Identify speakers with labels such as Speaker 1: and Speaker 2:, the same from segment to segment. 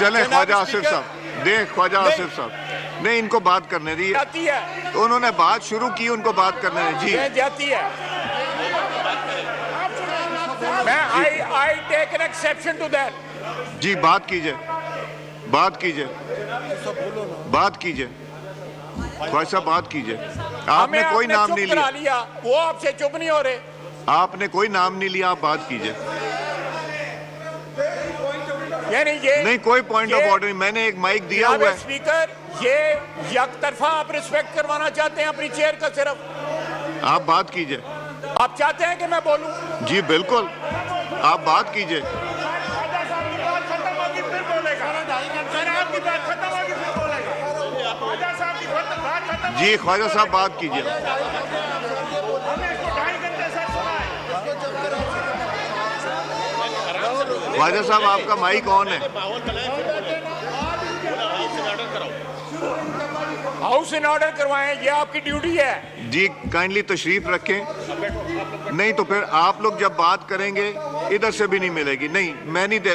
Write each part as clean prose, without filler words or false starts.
Speaker 1: चले ख्वाजा आसिफ साहब, देख ख्वाजा आसिफ साहब, नहीं इनको बात करने दी, उन्होंने बात शुरू की, उनको बात करने दी जी।
Speaker 2: जाती है मैं I take an exception to that.
Speaker 1: जी बात कीजिए, बात कीजिए, बात कीजिए ख्वाजा साहब, बात कीजिए। आपने कोई नाम नहीं लिया,
Speaker 2: वो आपसे चुप नहीं हो रहे।
Speaker 1: आपने कोई नाम नहीं लिया, आप बात कीजिए।
Speaker 2: ये
Speaker 1: नहीं कोई पॉइंट ऑफ ऑर्डर नहीं, मैंने एक माइक दिया हुआ है।
Speaker 2: स्पीकर, ये यकतरफा आप रिस्पेक्ट करवाना चाहते हैं अपनी चेयर का सिर्फ।
Speaker 1: आप बात कीजिए।
Speaker 2: आप चाहते हैं कि मैं बोलूं?
Speaker 1: जी बिल्कुल, आप बात कीजिए। जी ख्वाजा साहब बात कीजिए। ख्वाजा साहब आपका माइक ऑन है।
Speaker 2: हाउस इन ऑर्डर करवाएं, ये आपकी ड्यूटी है।
Speaker 1: जी काइंडली तशरीफ रखें, नहीं तो फिर आप लोग जब बात करेंगे इधर से भी नहीं मिलेगी। नहीं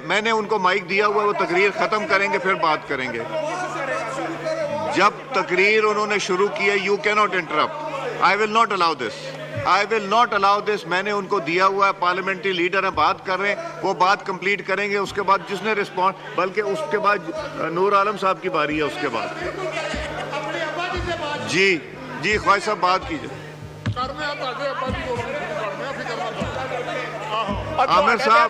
Speaker 1: मैंने उनको माइक दिया हुआ, वो तकरीर खत्म करेंगे फिर बात करेंगे। जब तकरीर उन्होंने शुरू की है, you can not interrupt, I will not allow this, I will not allow this. मैंने उनको दिया हुआ है, पार्लियामेंट्री लीडर है, बात कर रहे हैं, वो बात कंप्लीट करेंगे, उसके बाद जिसने रिस्पॉन्ड, बल्कि उसके बाद नूर आलम साहब की बारी है उसके बाद। जी जी ख्वाजा साहब बात कीजिए। आमिर साहब,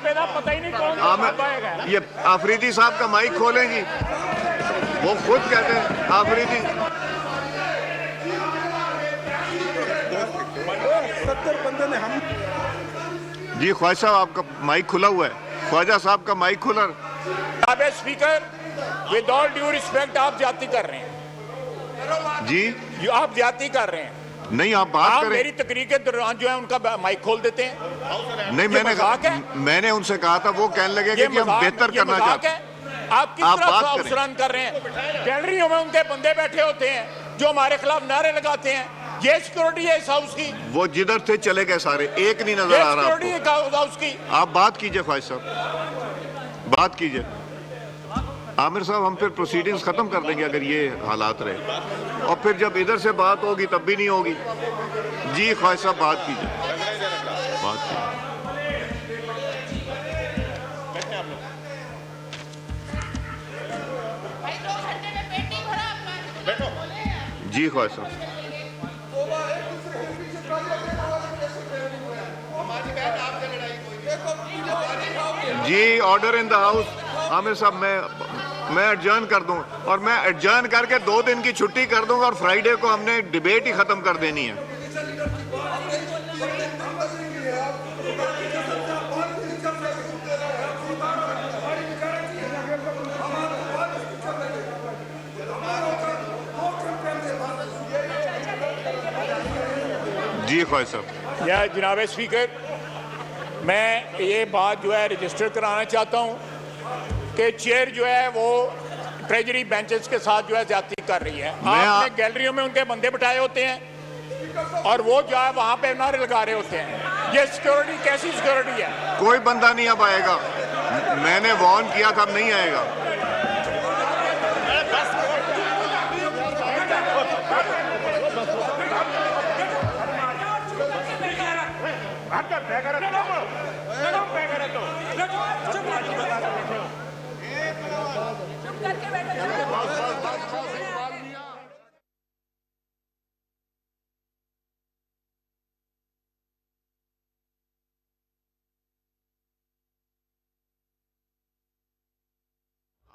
Speaker 1: ये आफरीदी साहब का माइक खोलेंगी, वो खुद कहते हैं आफरीदी। जी ख्वाजा साहब आपका माइक खुला हुआ है, ख्वाजा साहब का माइक खुला।
Speaker 2: Speaker, with all due respect, आप जाती कर रहे हैं
Speaker 1: जी,
Speaker 2: आप जाती कर रहे हैं।
Speaker 1: नहीं आप बात करें।
Speaker 2: मेरी तकरीर के दौरान जो है उनका माइक खोल देते हैं।
Speaker 1: नहीं मैंने उनसे कहा था, वो कहने लगे कि हम बेहतर करना चाहते हैं।
Speaker 2: आप किस तरह हाउस रन कर रहे हैं? गैलरियों में उनके बंदे बैठे होते हैं जो हमारे खिलाफ नारे लगाते हैं। ये सिक्योरिटी है इस हाउस की।
Speaker 1: वो जिधर थे चले गए सारे, एक नहीं नजर आ रहा
Speaker 2: आपको। हाउस की
Speaker 1: आप बात कीजिए ख्वाजा साहब, बात कीजिए। आमिर साहब हम फिर प्रोसीडिंग्स खत्म कर देंगे अगर ये हालात रहे, और फिर जब इधर से बात होगी तब भी नहीं होगी। जी ख्वाजा साहब बात कीजिए, बात कीजिए। जी ख्वाजा साहब। जी order in the house. Amir साहब मैं एडजर्न कर दूं, और मैं एडजर्न करके 2 दिन की छुट्टी कर दूंगा, और फ्राइडे को हमने डिबेट ही खत्म कर देनी है। जी ख्वाजा साहब।
Speaker 2: या जनाब स्पीकर, मैं ये बात जो है रजिस्टर कराना चाहता हूँ कि चेयर जो है वो ट्रेजरी बेंचेस के साथ जो है ज्यादती कर रही है। आपने गैलरियों में उनके बंदे बिठाए होते हैं और वो जो है वहाँ पे नारे लगा रहे होते हैं। ये सिक्योरिटी कैसी सिक्योरिटी है?
Speaker 1: कोई बंदा नहीं अब आएगा, मैंने वार्न किया था, अब नहीं आएगा।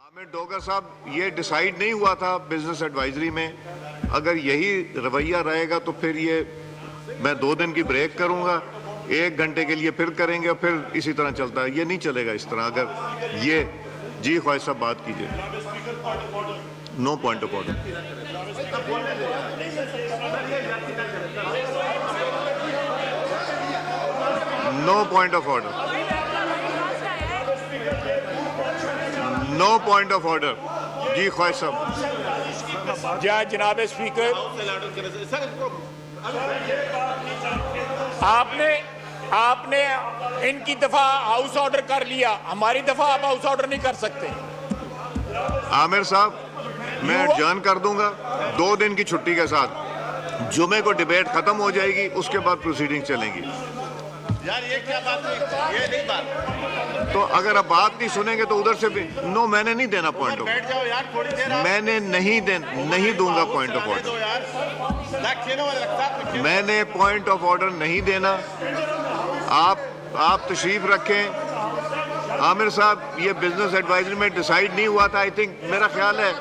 Speaker 1: आमिर डोगर साहब, ये डिसाइड नहीं हुआ था बिजनेस एडवाइजरी में, अगर यही रवैया रहेगा तो फिर ये मैं 2 दिन की ब्रेक करूंगा, 1 घंटे के लिए फिर करेंगे और फिर इसी तरह चलता है। ये नहीं चलेगा इस तरह। अगर ये जी ख्वाजा साहब बात कीजिए। No point of order. No point of order. No point of order. जी ख्वाजा साहब।
Speaker 2: जनाब स्पीकर, आपने इनकी दफा हाउस ऑर्डर कर लिया, हमारी दफा आप हाउस ऑर्डर नहीं कर सकते।
Speaker 1: आमिर साहब, मैं एडजर्न कर दूंगा 2 दिन की छुट्टी के साथ। जुमे को डिबेट खत्म हो जाएगी, उसके बाद प्रोसीडिंग चलेंगी।
Speaker 3: यार ये क्या बात है, ये नहीं बात।
Speaker 1: तो अगर आप बात नहीं सुनेंगे तो उधर से भी नो, मैंने नहीं देना पॉइंट ऑफ,
Speaker 3: बैठ जाओ यार थोड़ी देर।
Speaker 1: मैंने नहीं दूंगा पॉइंट ऑफ ऑर्डर। मैंने पॉइंट ऑफ ऑर्डर नहीं देना। आप तशरीफ रखें। आमिर साहब, ये बिजनेस एडवाइजरी में डिसाइड नहीं हुआ था। आई थिंक, मेरा ख्याल है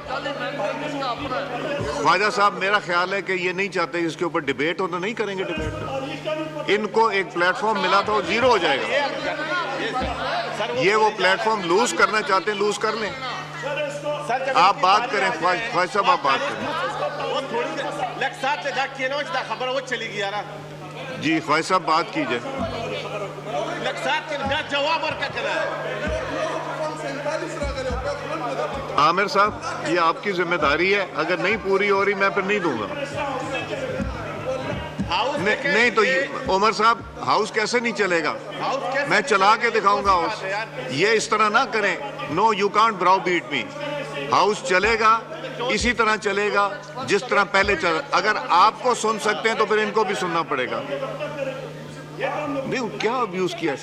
Speaker 1: ख्वाजा साहब, मेरा ख्याल है कि ये नहीं चाहते इसके ऊपर डिबेट हो, तो नहीं करेंगे डिबेट। इनको एक प्लेटफॉर्म मिला था, वो जीरो हो जाएगा। ये वो प्लेटफॉर्म लूज करना चाहते हैं, लूज कर लें। आप बात करें ख्वाजा साहब, आप बात करें। जी ख्वाजा साहब, बात कीजिए। आमिर साहब, ये आपकी जिम्मेदारी है। अगर नहीं पूरी हो रही, मैं फिर नहीं दूंगा। नहीं तो उमर साहब, हाउस कैसे नहीं चलेगा? मैं चला के दिखाऊंगा हाउस। ये इस तरह ना करें। No, you can't browbeat me. हाउस चलेगा, इसी तरह चलेगा जिस तरह पहले चल। अगर आपको सुन सकते हैं तो फिर इनको भी सुनना पड़ेगा। नहीं, क्या अब्यूज किया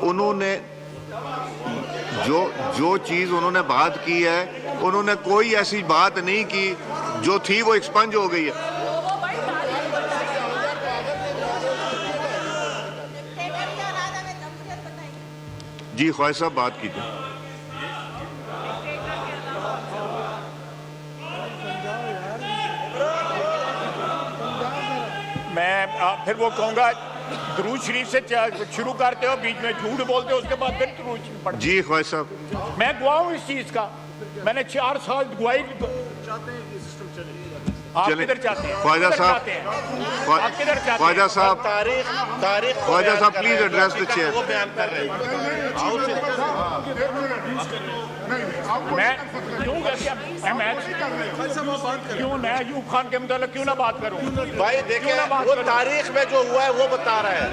Speaker 1: उन्होंने? जो चीज उन्होंने बात की है, उन्होंने कोई ऐसी बात नहीं की जो थी वो एक्सपंज हो गई है। जी ख्वाजा साहब, बात कीजिए।
Speaker 2: मैं फिर वो कहूँगा, दुरूद शरीफ से शुरू करते हो, बीच में झूठ बोलते हो, उसके बाद फिर दुरूद शरीफ पढ़ते हो।
Speaker 1: जी ख्वाजा साहब,
Speaker 2: मैं गवाह हूँ इस चीज का। मैंने 4 साल गवाही। आप किधर चाहते हैं?
Speaker 1: ख्वाजा साहब,
Speaker 2: आप किधर चाहते हैं?
Speaker 1: ख्वाजा साहब,
Speaker 3: तारीख
Speaker 1: Khwaja Sahab, please address the chair.
Speaker 3: वो बयान कर रहे हैं।
Speaker 2: मैं क्यों मैं यूब खान के मतलब क्यों ना बात करूं?
Speaker 3: भाई देखिए, वो तारीख में जो हुआ है वो बता रहा है।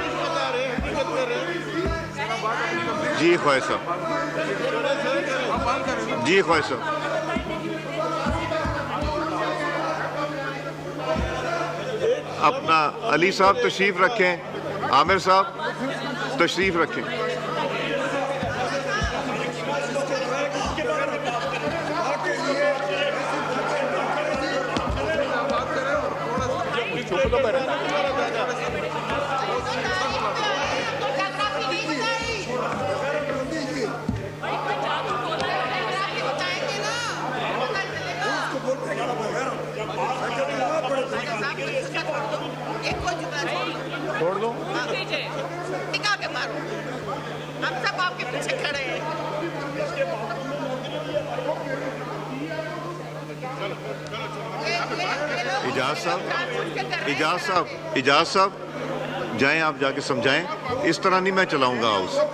Speaker 1: जी ख्वाजा साहब, जी ख्वाजा साहब। अपना अली साहब तशरीफ रखें। आमिर साहब तशरीफ रखें।
Speaker 2: छोड़ दो,
Speaker 4: टिका के मारो। हम सब आपके पीछे खड़े हैं।
Speaker 1: इजाज साहब, जाएं, आप जाके समझाएं। इस तरह नहीं मैं चलाऊंगा हाउस।
Speaker 4: हम